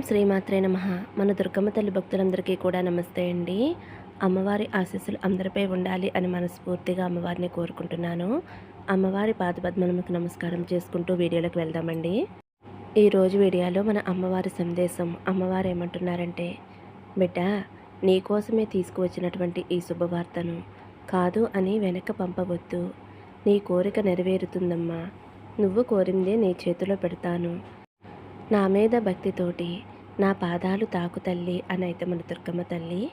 శ్రీమాత్రే నమః. మన దుర్గమ్మ తల్లి భక్తులందరికీ కూడా నమస్తే అండి. అమ్మవారి ఆశీస్సులు అందరిపై ఉండాలి అని మనస్ఫూర్తిగా అమ్మవారిని కోరుకుంటున్నాను. అమ్మవారి పాదపద్మములకు నమస్కారం చేసుకుంటూ వీడియోలోకి వెళ్దామండి. ఈరోజు వీడియోలో మన అమ్మవారి సందేశం. అమ్మవారు ఏమంటున్నారంటే, బిడ్డ, నీకోసమే తీసుకువచ్చినటువంటి ఈ శుభవార్తను కాదు అని వెనక్కి పంపవద్దు. నీ కోరిక నెరవేరుతుందమ్మా. నువ్వు కోరిందే నీ చేతిలో పెడతాను. నా మీద భక్తితోటి నా పాదాలు తాకు తల్లి అని అయితే మన దుర్గమ్మ తల్లి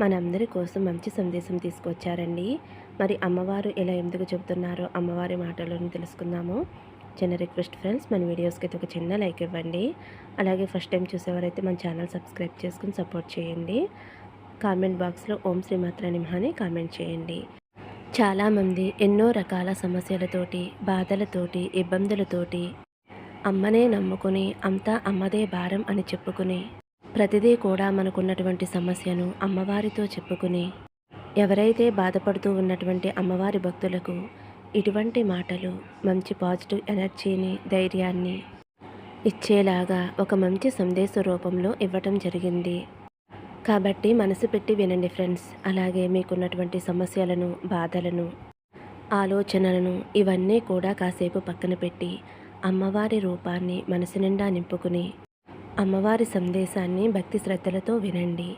మనందరి కోసం మంచి సందేశం తీసుకొచ్చారండి. మరి అమ్మవారు ఇలా ఎందుకు చెబుతున్నారో అమ్మవారి మాటలను తెలుసుకుందాము. చిన్న రిక్వెస్ట్ ఫ్రెండ్స్, మన వీడియోస్కి అయితే ఒక చిన్న లైక్ ఇవ్వండి. అలాగే ఫస్ట్ టైం చూసేవారైతే మన ఛానల్ సబ్స్క్రైబ్ చేసుకుని సపోర్ట్ చేయండి. కామెంట్ బాక్స్లో ఓం శ్రీమాత్ర నమః అని కామెంట్ చేయండి. చాలామంది ఎన్నో రకాల సమస్యలతోటి, బాధలతోటి, ఇబ్బందులతోటి అమ్మనే నమ్ముకుని అంతా అమ్మదే భారం అని చెప్పుకుని ప్రతిదీ కూడా మనకున్నటువంటి సమస్యను అమ్మవారితో చెప్పుకుని ఎవరైతే బాధపడుతూ ఉన్నటువంటి అమ్మవారి భక్తులకు ఇటువంటి మాటలు మంచి పాజిటివ్ ఎనర్జీని, ధైర్యాన్ని ఇచ్చేలాగా ఒక మంచి సందేశ రూపంలో ఇవ్వటం జరిగింది. కాబట్టి మనసు పెట్టి వినండి ఫ్రెండ్స్. అలాగే మీకున్నటువంటి సమస్యలను, బాధలను, ఆలోచనలను ఇవన్నీ కూడా కాసేపు పక్కన పెట్టి అమ్మవారి రూపాన్ని మనసు నిండా నింపుకుని అమ్మవారి సందేశాన్ని భక్తి శ్రద్ధలతో వినండి.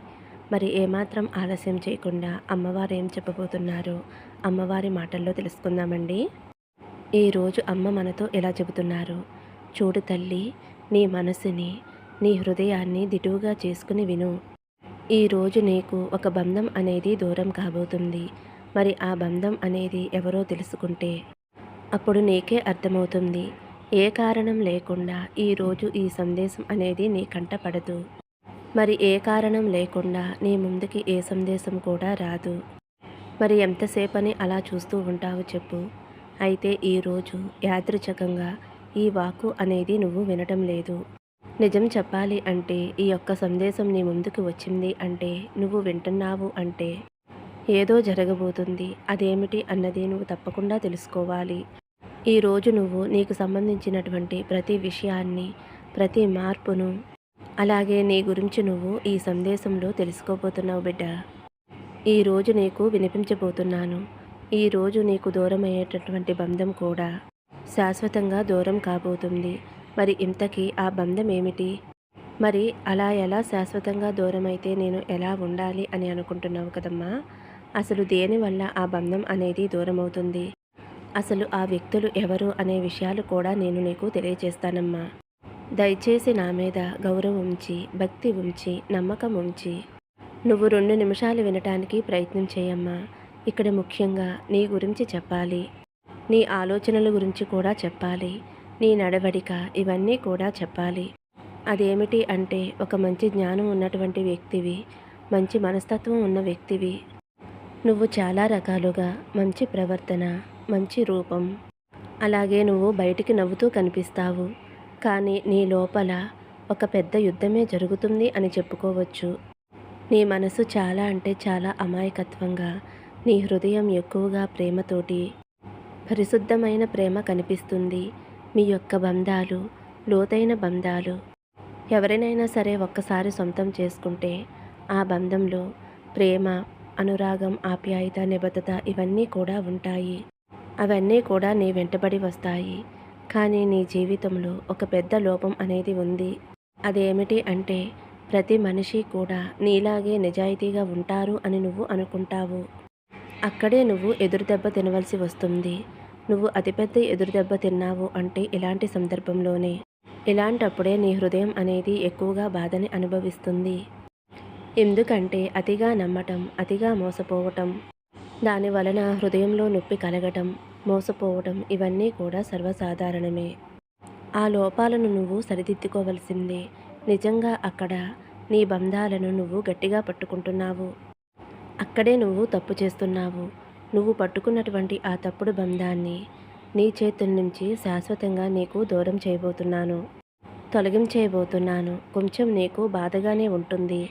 మరి ఏమాత్రం ఆలస్యం చేయకుండా అమ్మవారు ఏం చెప్పబోతున్నారో అమ్మవారి మాటల్లో తెలుసుకుందామండి. ఈరోజు అమ్మ మనతో ఎలా చెబుతున్నారు? చూడు తల్లి, నీ మనసుని, నీ హృదయాన్ని దిటువుగా చేసుకుని విను. ఈరోజు నీకు ఒక బంధం అనేది దూరం కాబోతుంది. మరి ఆ బంధం అనేది ఎవరో తెలుసుకుంటే అప్పుడు నీకే అర్థమవుతుంది. ఏ కారణం లేకుండా ఈరోజు ఈ సందేశం అనేది నీ కంట పడదు. మరి ఏ కారణం లేకుండా నీ ముందుకి ఏ సందేశం కూడా రాదు. మరి ఎంతసేపని అలా చూస్తూ ఉంటావు చెప్పు. అయితే ఈరోజు యాదృచ్ఛికంగా ఈ వాక్కు అనేది నువ్వు వినటం లేదు. నిజం చెప్పాలి అంటే ఈ యొక్క సందేశం నీ ముందుకు వచ్చింది అంటే, నువ్వు వింటున్నావు అంటే ఏదో జరగబోతుంది. అదేమిటి అన్నది నువ్వు తప్పకుండా తెలుసుకోవాలి. ఈరోజు నువ్వు నీకు సంబంధించినటువంటి ప్రతి విషయాన్ని, ప్రతి మార్పును, అలాగే నీ గురించి నువ్వు ఈ సందేశంలో తెలుసుకోబోతున్నావు బిడ్డ. ఈరోజు నీకు వినిపించబోతున్నాను. ఈరోజు నీకు దూరమయ్యేటటువంటి బంధం కూడా శాశ్వతంగా దూరం కాబోతుంది. మరి ఇంతకీ ఆ బంధం ఏమిటి? మరి అలా ఎలా శాశ్వతంగా దూరమైతే నేను ఎలా ఉండాలి అని అనుకుంటున్నావు కదమ్మా. అసలు దేనివల్ల ఆ బంధం అనేది దూరమవుతుంది, అసలు ఆ వ్యక్తులు ఎవరు అనే విషయాలు కూడా నేను నీకు తెలియజేస్తానమ్మా. దయచేసి నా మీద గౌరవం ఉంచి, భక్తి ఉంచి, నమ్మకం ఉంచి నువ్వు 2 నిమిషాలు వినటానికి ప్రయత్నం చేయమ్మా. ఇక్కడ ముఖ్యంగా నీ గురించి చెప్పాలి, నీ ఆలోచనల గురించి కూడా చెప్పాలి, నీ నడవడిక ఇవన్నీ కూడా చెప్పాలి. అదేమిటి అంటే, ఒక మంచి జ్ఞానం ఉన్నటువంటి వ్యక్తివి, మంచి మనస్తత్వం ఉన్న వ్యక్తివి. నువ్వు చాలా రకాలుగా మంచి ప్రవర్తన, మంచి రూపం, అలాగే నువ్వు బయటికి నవ్వుతూ కనిపిస్తావు. కానీ నీ లోపల ఒక పెద్ద యుద్ధమే జరుగుతుంది అని చెప్పుకోవచ్చు. నీ మనసు చాలా అంటే చాలా అమాయకత్వంగా, నీ హృదయం ఎక్కువగా ప్రేమతోటి, పరిశుద్ధమైన ప్రేమ కనిపిస్తుంది. మీ యొక్క బంధాలు లోతైన బంధాలు. ఎవరినైనా సరే ఒక్కసారి సొంతం చేసుకుంటే ఆ బంధంలో ప్రేమ, అనురాగం, ఆప్యాయత, నిబద్ధత ఇవన్నీ కూడా ఉంటాయి. అవన్నీ కూడా నీ వెంటబడి వస్తాయి. కానీ నీ జీవితంలో ఒక పెద్ద లోపం అనేది ఉంది. అదేమిటి అంటే, ప్రతి మనిషి కూడా నీలాగే నిజాయితీగా ఉంటారు అని నువ్వు అనుకుంటావు. అక్కడే నువ్వు ఎదురుదెబ్బ తినవలసి వస్తుంది. నువ్వు అతిపెద్ద ఎదురుదెబ్బ తిన్నావు అంటే ఇలాంటి సందర్భంలోనే. ఇలాంటప్పుడే నీ హృదయం అనేది ఎక్కువగా బాధని అనుభవిస్తుంది. ఎందుకంటే అతిగా నమ్మటం, అతిగా మోసపోవటం, దాని వలన హృదయంలో నొప్పి కలగటం, మోసపోవటం ఇవన్నీ కూడా సర్వసాధారణమే. ఆ లోపాలను నువ్వు సరిదిద్దుకోవలసిందే. నిజంగా అక్కడ నీ బంధాలను నువ్వు గట్టిగా పట్టుకుంటున్నావు. అక్కడే నువ్వు తప్పు చేస్తున్నావు. నువ్వు పట్టుకున్నటువంటి ఆ తప్పుడు బంధాన్ని నీ చేతుల నుంచి శాశ్వతంగా నీకు దూరం చేయబోతున్నాను, తొలగించేయబోతున్నాను. కొంచెం నీకు బాధగానే ఉంటుంది,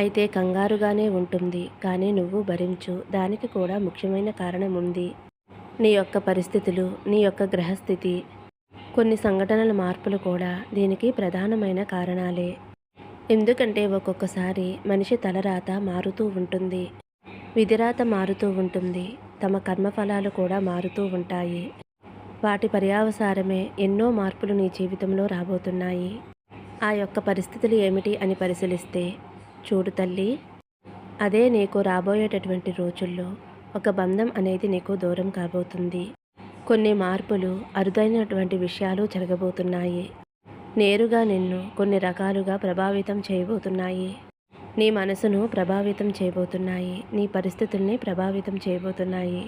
అయితే కంగారుగానే ఉంటుంది. కానీ నువ్వు భరించు. దానికి కూడా ముఖ్యమైన కారణం ఉంది. నీ యొక్క పరిస్థితులు, నీ యొక్క గ్రహస్థితి, కొన్ని సంఘటనల మార్పులు కూడా దీనికి ప్రధానమైన కారణాలే. ఎందుకంటే ఒక్కొక్కసారి మనిషి తలరాత మారుతూ ఉంటుంది. విధిరాత మారుతూ ఉంటుంది. తమ కర్మఫలాలు కూడా మారుతూ ఉంటాయి. వాటి పర్యవసానమే ఎన్నో మార్పులు నీ జీవితంలో రాబోతున్నాయి. ఆ యొక్క పరిస్థితులు ఏమిటి అని పరిశీలిస్తే, చూడు తల్లి, అదే నీకు రాబోయేటటువంటి రోజుల్లో ఒక బంధం అనేది నీకు దూరం కాబోతుంది. కొన్ని మార్పులు, అరుదైనటువంటి విషయాలు జరగబోతున్నాయి. నేరుగా నిన్ను కొన్ని రకాలుగా ప్రభావితం చేయబోతున్నాయి. నీ మనసును ప్రభావితం చేయబోతున్నాయి. నీ పరిస్థితుల్ని ప్రభావితం చేయబోతున్నాయి.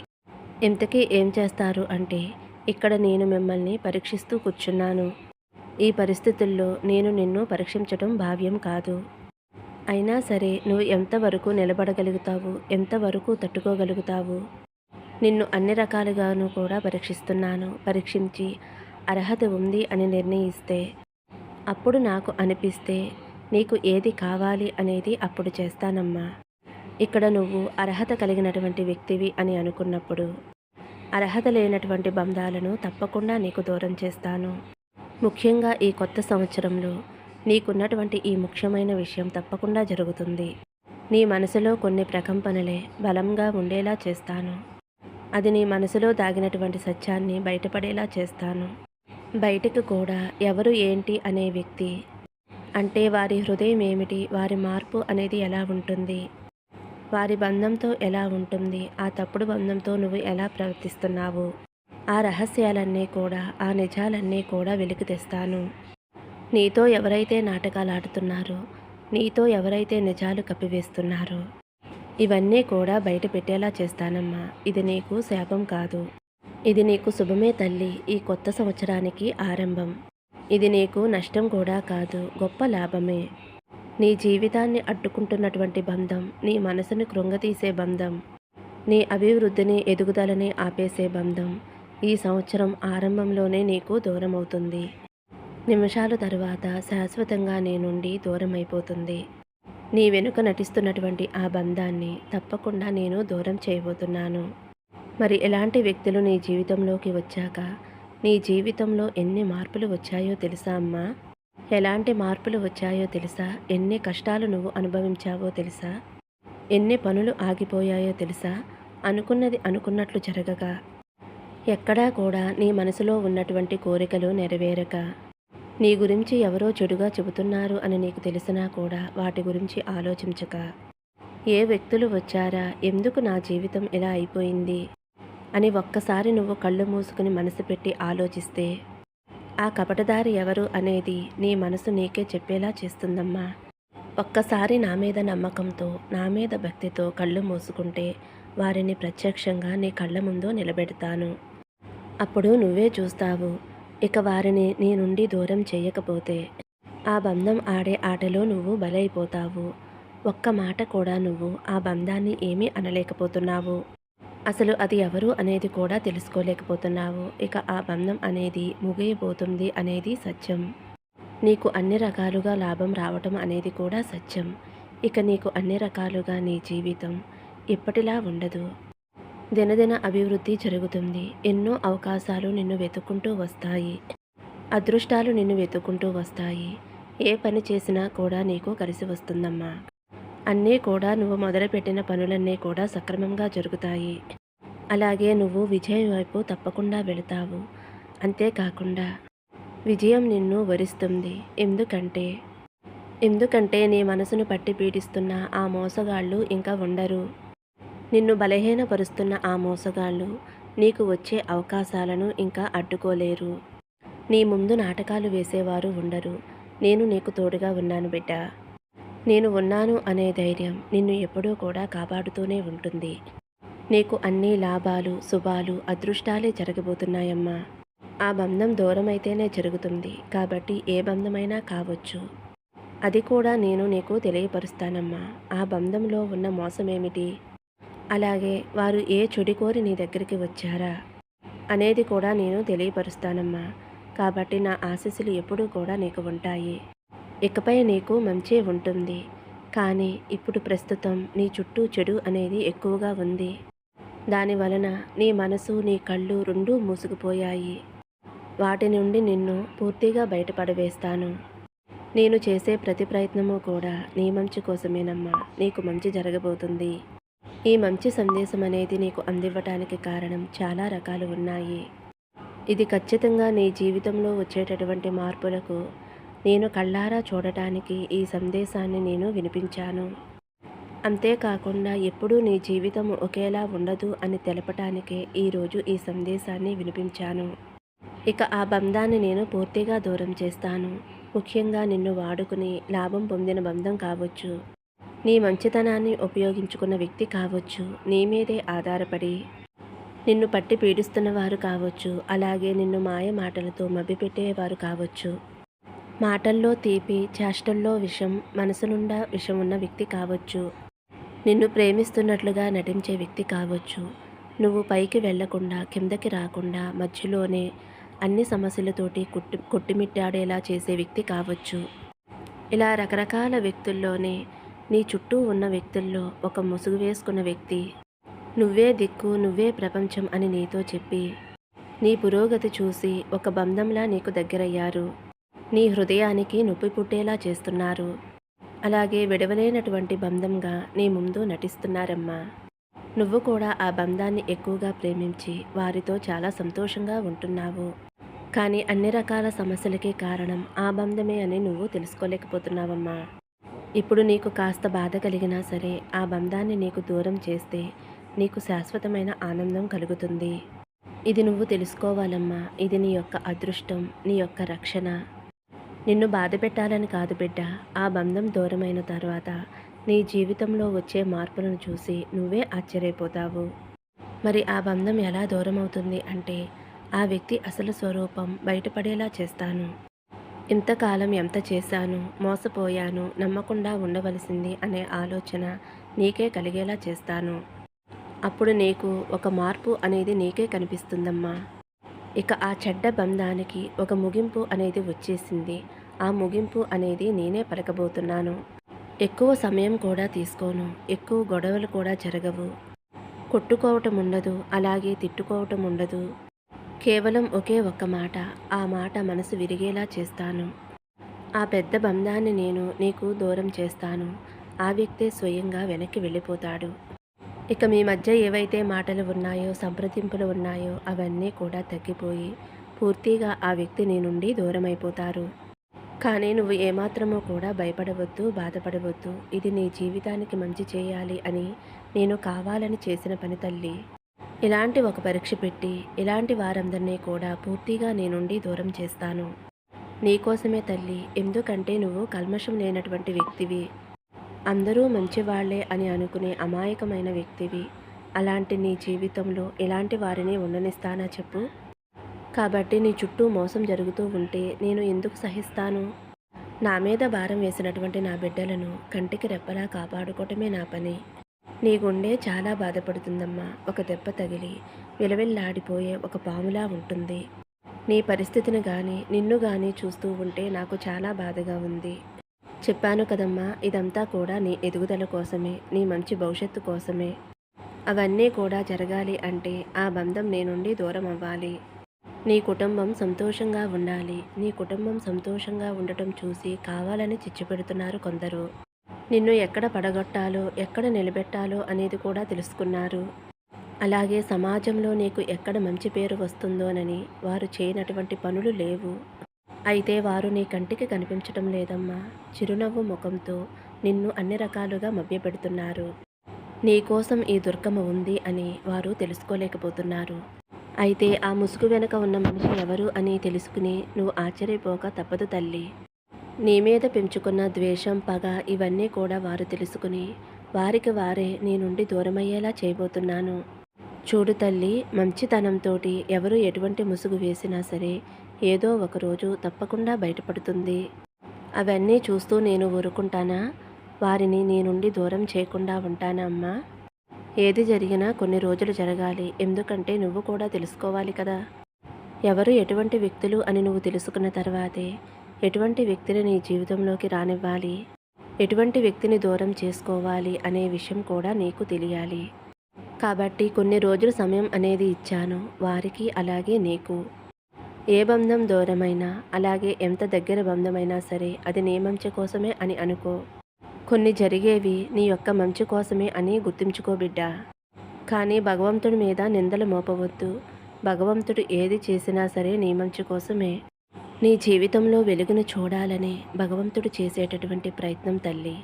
ఇంతకీ ఏం చేస్తారు అంటే, ఇక్కడ నేను మిమ్మల్ని పరీక్షిస్తూ కూర్చున్నాను. ఈ పరిస్థితుల్లో నేను నిన్ను పరీక్షించటం భావ్యం కాదు. అయినా సరే నువ్వు ఎంతవరకు నిలబడగలుగుతావు, ఎంతవరకు తట్టుకోగలుగుతావు? నిన్ను అన్ని రకాలుగాను కూడా పరీక్షిస్తున్నాను. పరీక్షించి అర్హత ఉంది అని నిర్ణయిస్తే, అప్పుడు నాకు అనిపిస్తే నీకు ఏది కావాలి అనేది అప్పుడు చేస్తానమ్మా. ఇక్కడ నువ్వు అర్హత కలిగినటువంటి వ్యక్తివి అని అనుకున్నప్పుడు, అర్హత లేనటువంటి బంధాలను తప్పకుండా నీకు దూరం చేస్తాను. ముఖ్యంగా ఈ కొత్త సంవత్సరంలో నీకున్నటువంటి ఈ ముఖ్యమైన విషయం తప్పకుండా జరుగుతుంది. నీ మనసులో కొన్ని ప్రకంపనలే బలంగా ఉండేలా చేస్తాను. అది నీ మనసులో దాగినటువంటి సత్యాన్ని బయటపడేలా చేస్తాను. బయటకు కూడా ఎవరు ఏంటి అనే వ్యక్తి అంటే వారి హృదయం ఏమిటి, వారి మార్పు అనేది ఎలా ఉంటుంది, వారి బంధంతో ఎలా ఉంటుంది, ఆ తప్పుడు బంధంతో నువ్వు ఎలా ప్రవర్తిస్తున్నావు, ఆ రహస్యాలన్నీ కూడా, ఆ నిజాలన్నీ కూడా వెలికి తెస్తాను. నీతో ఎవరైతే నాటకాలు ఆడుతున్నారో, నీతో ఎవరైతే నిజాలు కప్పివేస్తున్నారో, ఇవన్నీ కూడా బయట పెట్టేలా చేస్తానమ్మా. ఇది నీకు శాపం కాదు. ఇది నీకు శుభమే తల్లి. ఈ కొత్త సంవత్సరానికి ఆరంభం. ఇది నీకు నష్టం కూడా కాదు, గొప్ప లాభమే. నీ జీవితాన్ని అడ్డుకుంటున్నటువంటి బంధం, నీ మనసుని కృంగతీసే బంధం, నీ అభివృద్ధిని ఎదుగుదలని ఆపేసే బంధం ఈ సంవత్సరం ఆరంభంలోనే నీకు దూరమవుతుంది. నిమిషాల తరువాత శాశ్వతంగా నీ నుండి దూరమైపోతుంది. నీ వెనుక నటిస్తున్నటువంటి ఆ బంధాన్ని తప్పకుండా నేను దూరం చేయబోతున్నాను. మరి ఎలాంటి వ్యక్తులు నీ జీవితంలోకి వచ్చాక నీ జీవితంలో ఎన్ని మార్పులు వచ్చాయో తెలుసా అమ్మా? ఎలాంటి మార్పులు వచ్చాయో తెలుసా? ఎన్ని కష్టాలు నువ్వు అనుభవించావో తెలుసా? ఎన్ని పనులు ఆగిపోయాయో తెలుసా? అనుకున్నది అనుకున్నట్లు జరగక, ఎక్కడా కూడా నీ మనసులో ఉన్నటువంటి కోరికలు నెరవేరక, నీ గురించి ఎవరో చెడుగా చెబుతున్నారు అని నీకు తెలిసినా కూడా వాటి గురించి ఆలోచించక, ఏ వ్యక్తులు వచ్చారా, ఎందుకు నా జీవితం ఇలా అయిపోయింది అని ఒక్కసారి నువ్వు కళ్ళు మూసుకుని మనసు పెట్టి ఆలోచిస్తే, ఆ కపటదారి ఎవరు అనేది నీ మనసు నీకే చెప్పేలా చేస్తుందమ్మా. ఒక్కసారి నా మీద నమ్మకంతో, నా మీద భక్తితో కళ్ళు మూసుకుంటే వారిని ప్రత్యక్షంగా నీ కళ్ళ ముందు నిలబెడతాను. అప్పుడు నువ్వే చూస్తావు. ఇక వారిని నీ నుండి దూరం చేయకపోతే ఆ బంధం ఆడే ఆటలో నువ్వు బలైపోతావు. ఒక్క మాట కూడా నువ్వు ఆ బంధాన్ని ఏమీ అనలేకపోతున్నావు. అసలు అది ఎవరు అనేది కూడా తెలుసుకోలేకపోతున్నావు. ఇక ఆ బంధం అనేది ముగియబోతుంది అనేది సత్యం. నీకు అన్ని రకాలుగా లాభం రావటం అనేది కూడా సత్యం. ఇక నీకు అన్ని రకాలుగా నీ జీవితం ఇప్పటిలా ఉండదు. దినదిన అభివృద్ధి జరుగుతుంది. ఎన్నో అవకాశాలు నిన్ను వెతుక్కుంటూ వస్తాయి. అదృష్టాలు నిన్ను వెతుక్కుంటూ వస్తాయి. ఏ పని చేసినా కూడా నీకు కలిసి వస్తుందమ్మా. అన్నీ కూడా నువ్వు మొదలుపెట్టిన పనులన్నీ కూడా సక్రమంగా జరుగుతాయి. అలాగే నువ్వు విజయం వైపు తప్పకుండా వెళతావు. అంతేకాకుండా విజయం నిన్ను వరిస్తుంది. ఎందుకంటే నీ మనసును పట్టి పీడిస్తున్న ఆ మోసగాళ్ళు ఇంకా ఉండరు. నిన్ను బలహీనపరుస్తున్న ఆ మోసగాళ్ళు నీకు వచ్చే అవకాశాలను ఇంకా అడ్డుకోలేరు. నీ ముందు నాటకాలు వేసేవారు ఉండరు. నేను నీకు తోడుగా ఉన్నాను బిడ్డ. నేను ఉన్నాను అనే ధైర్యం నిన్ను ఎప్పుడూ కూడా కాపాడుతూనే ఉంటుంది. నీకు అన్ని లాభాలు, శుభాలు, అదృష్టాలే జరగబోతున్నాయమ్మా. ఆ బంధం దూరమైతేనే జరుగుతుంది కాబట్టి ఏ బంధమైనా కావచ్చు. అది కూడా నేను నీకు తెలియపరుస్తానమ్మా. ఆ బంధంలో ఉన్న మోసమేమిటి, అలాగే వారు ఏ చెడు కోరి నీ దగ్గరికి వచ్చారా అనేది కూడా నేను తెలియపరుస్తానమ్మా. కాబట్టి నా ఆశీస్సులు ఎప్పుడూ కూడా నీకు ఉంటాయి. ఇకపై నీకు మంచే ఉంటుంది. కానీ ఇప్పుడు ప్రస్తుతం నీ చుట్టూ చెడు అనేది ఎక్కువగా ఉంది. దానివలన నీ మనసు, నీ కళ్ళు రెండూ మూసుకుపోయాయి. వాటి నుండి నిన్ను పూర్తిగా బయటపడవేస్తాను. నేను చేసే ప్రతి ప్రయత్నము కూడా నీ మంచి కోసమేనమ్మా. నీకు మంచి జరగబోతుంది. ఈ మంచి సందేశం అనేది నీకు అందివ్వటానికి కారణం చాలా రకాలు ఉన్నాయి. ఇది ఖచ్చితంగా నీ జీవితంలో వచ్చేటటువంటి మార్పులకు నేను కళ్ళారా చూడటానికి ఈ సందేశాన్ని నేను వినిపించాను. అంతేకాకుండా ఎప్పుడూ నీ జీవితం ఒకేలా ఉండదు అని తెలపటానికే ఈరోజు ఈ సందేశాన్ని వినిపించాను. ఇక ఆ బంధాన్ని నేను పూర్తిగా దూరం చేస్తాను. ముఖ్యంగా నిన్ను వాడుకుని లాభం పొందిన బంధం కావచ్చు, నీ మంచితనాన్ని ఉపయోగించుకున్న వ్యక్తి కావచ్చు, నీ మీదే ఆధారపడి నిన్ను పట్టి పీడిస్తున్నవారు కావచ్చు, అలాగే నిన్ను మాయ మాటలతో మభ్యపెట్టేవారు కావచ్చు, మాటల్లో తీపి చేష్టల్లో విషం, మనసు నిండా విషం ఉన్న వ్యక్తి కావచ్చు, నిన్ను ప్రేమిస్తున్నట్లుగా నటించే వ్యక్తి కావచ్చు, నువ్వు పైకి వెళ్లకుండా కిందకి రాకుండా మధ్యలోనే అన్ని సమస్యలతోటి కొట్టిమిట్టాడేలా చేసే వ్యక్తి కావచ్చు. ఇలా రకరకాల వ్యక్తుల్లోనే నీ చుట్టూ ఉన్న వ్యక్తుల్లో ఒక ముసుగు వేసుకున్న వ్యక్తి నువ్వే దిక్కు నువ్వే ప్రపంచం అని నీతో చెప్పి నీ పురోగతి చూసి ఒక బంధంలా నీకు దగ్గరయ్యారు. నీ హృదయానికి నొప్పి పుట్టేలా చేస్తున్నారు. అలాగే విడవలేనటువంటి బంధంగా నీ ముందు నటిస్తున్నారమ్మా. నువ్వు కూడా ఆ బంధాన్ని ఎక్కువగా ప్రేమించి వారితో చాలా సంతోషంగా ఉంటున్నావు. కానీ అన్ని రకాల సమస్యలకి కారణం ఆ బంధమే అని నువ్వు తెలుసుకోలేకపోతున్నావమ్మా. ఇప్పుడు నీకు కాస్త బాధ కలిగినా సరే ఆ బంధాన్ని నీకు దూరం చేస్తే నీకు శాశ్వతమైన ఆనందం కలుగుతుంది. ఇది నువ్వు తెలుసుకోవాలమ్మా. ఇది నీ యొక్క అదృష్టం, నీ యొక్క రక్షణ. నిన్ను బాధ పెట్టాలని కాదు బిడ్డ. ఆ బంధం దూరమైన తర్వాత నీ జీవితంలో వచ్చే మార్పులను చూసి నువ్వే ఆశ్చర్యపోతావు. మరి ఆ బంధం ఎలా దూరం అవుతుంది అంటే ఆ వ్యక్తి అసలు స్వరూపం బయటపడేలా చేస్తాను. ఇంతకాలం ఎంత చేశాను, మోసపోయాను, నమ్మకుండా ఉండవలసింది అనే ఆలోచన నీకే కలిగేలా చేస్తాను. అప్పుడు నీకు ఒక మార్పు అనేది నీకే కనిపిస్తుందమ్మా. ఇక ఆ చెడ్డ బంధానికి ఒక ముగింపు అనేది వచ్చేసింది. ఆ ముగింపు అనేది నేనే పలకబోతున్నాను. ఎక్కువ సమయం కూడా తీసుకోను. ఎక్కువ గొడవలు కూడా జరగవు. కొట్టుకోవటం ఉండదు, అలాగే తిట్టుకోవటం ఉండదు. కేవలం ఒకే ఒక్క మాట, ఆ మాట మనసు విరిగేలా చేస్తాను. ఆ పెద్ద బంధాన్ని నేను నీకు దూరం చేస్తాను. ఆ వ్యక్తే స్వయంగా వెనక్కి వెళ్ళిపోతాడు. ఇక మీ మధ్య ఏవైతే మాటలు ఉన్నాయో, సంప్రదింపులు ఉన్నాయో అవన్నీ కూడా తగ్గిపోయి పూర్తిగా ఆ వ్యక్తి నీ నుండి దూరం అయిపోతారు. కానీ నువ్వు ఏమాత్రమూ కూడా భయపడవద్దు, బాధపడవద్దు. ఇది నీ జీవితానికి మంచి చేయాలి అని నేను కావాలని చేసిన పని తల్లి. ఇలాంటి ఒక పరీక్ష పెట్టి ఇలాంటి వారందరినీ కూడా పూర్తిగా నీ నుండి దూరం చేస్తాను. నీకోసమే తల్లి. ఎందుకంటే నువ్వు కల్మషం లేనటువంటి వ్యక్తివి. అందరూ మంచివాళ్లే అని అనుకునే అమాయకమైన వ్యక్తివి. అలాంటి నీ జీవితంలో ఇలాంటి వారిని ఉండనిస్తానా చెప్పు? కాబట్టి నీ చుట్టూ మోసం జరుగుతూ ఉంటే నేను ఎందుకు సహిస్తాను? నా మీద భారం వేసినటువంటి నా బిడ్డలను కంటికి రెప్పలా కాపాడుకోవటమే నా పని. నీ గుండె చాలా బాధపడుతుందమ్మా. ఒక దెబ్బ తగిలి విలవిల్లాడిపోయే ఒక పాములా ఉంటుంది. నీ పరిస్థితిని కానీ నిన్ను కానీ చూస్తూ ఉంటే నాకు చాలా బాధగా ఉంది. చెప్పాను కదమ్మా, ఇదంతా కూడా నీ ఎదుగుదల కోసమే, నీ మంచి భవిష్యత్తు కోసమే. అవన్నీ కూడా జరగాలి అంటే ఆ బంధం నీ నుండి దూరం అవ్వాలి. నీ కుటుంబం సంతోషంగా ఉండాలి. నీ కుటుంబం సంతోషంగా ఉండటం చూసి కావాలని చిచ్చుపెడుతున్నారు కొందరు. నిన్ను ఎక్కడ పడగొట్టాలో, ఎక్కడ నిలబెట్టాలో అనేది కూడా తెలుసుకున్నారు. అలాగే సమాజంలో నీకు ఎక్కడ మంచి పేరు వస్తుందోనని వారు చేయనటువంటి పనులు లేవు. అయితే వారు నీ కంటికి కనిపించటం లేదమ్మా. చిరునవ్వు ముఖంతో నిన్ను అన్ని రకాలుగా మభ్యపెడుతున్నారు. నీకోసం ఈ దుర్గమ్మ ఉంది అని వారు తెలుసుకోలేకపోతున్నారు. అయితే ఆ ముసుగు వెనుక ఉన్న మనిషి ఎవరు అని తెలుసుకుని నువ్వు ఆశ్చర్యపోక తప్పదు తల్లి. నీ మీద పెంచుకున్న ద్వేషం, పగ ఇవన్నీ కూడా వారు తెలుసుకుని వారికి వారే నీ నుండి దూరమయ్యేలా చేయబోతున్నాను. చూడు తల్లి, మంచితనంతోటి ఎవరు ఎటువంటి ముసుగు వేసినా సరే ఏదో ఒకరోజు తప్పకుండా బయటపడుతుంది. అవన్నీ చూస్తూ నేను ఊరుకుంటానా? వారిని నీ నుండి దూరం చేయకుండా ఉంటానా అమ్మా? ఏది జరిగినా కొన్ని రోజులు జరగాలి. ఎందుకంటే నువ్వు కూడా తెలుసుకోవాలి కదా. ఎవరు ఎటువంటి వ్యక్తులు అని నువ్వు తెలుసుకున్న తర్వాతే ఎటువంటి వ్యక్తిని నీ జీవితంలోకి రానివ్వాలి, ఎటువంటి వ్యక్తిని దూరం చేసుకోవాలి అనే విషయం కూడా నీకు తెలియాలి. కాబట్టి కొన్ని రోజుల సమయం అనేది ఇచ్చాను వారికి, అలాగే నీకు. ఏ బంధం దూరమైనా, అలాగే ఎంత దగ్గర బంధమైనా సరే అది నీ మంచి కోసమే అని అనుకో. కొన్ని జరిగేవి నీ యొక్క మంచి కోసమే అని గుర్తుంచుకో బిడ్డా. కానీ భగవంతుడి మీద నిందలు మోపవద్దు. భగవంతుడు ఏది చేసినా సరే నీ మంచి కోసమే. నీ జీవితంలో వెలుగును చూడాలని భగవంతుడు చేసేటటువంటి ప్రయత్నం తల్లి.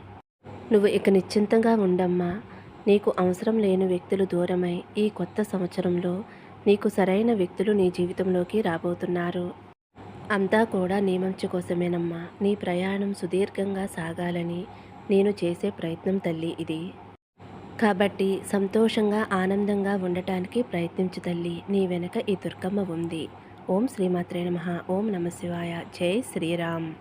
నువ్వు ఇక నిశ్చింతంగా ఉండమ్మా. నీకు అవసరం లేని వ్యక్తులు దూరమై ఈ కొత్త సంవత్సరంలో నీకు సరైన వ్యక్తులు నీ జీవితంలోకి రాబోతున్నారు. అంతా కూడా నీ మంచి కోసమేనమ్మా. నీ ప్రయాణం సుదీర్ఘంగా సాగాలని నేను చేసే ప్రయత్నం తల్లి ఇది. కాబట్టి సంతోషంగా ఆనందంగా ఉండటానికి ప్రయత్నించు తల్లి. నీ వెనక ఈ దుర్గమ్మ ఉంది. ఓం శ్రీమాత్రే నమః. ఓం నమ శివాయ. జై శ్రీరామ్.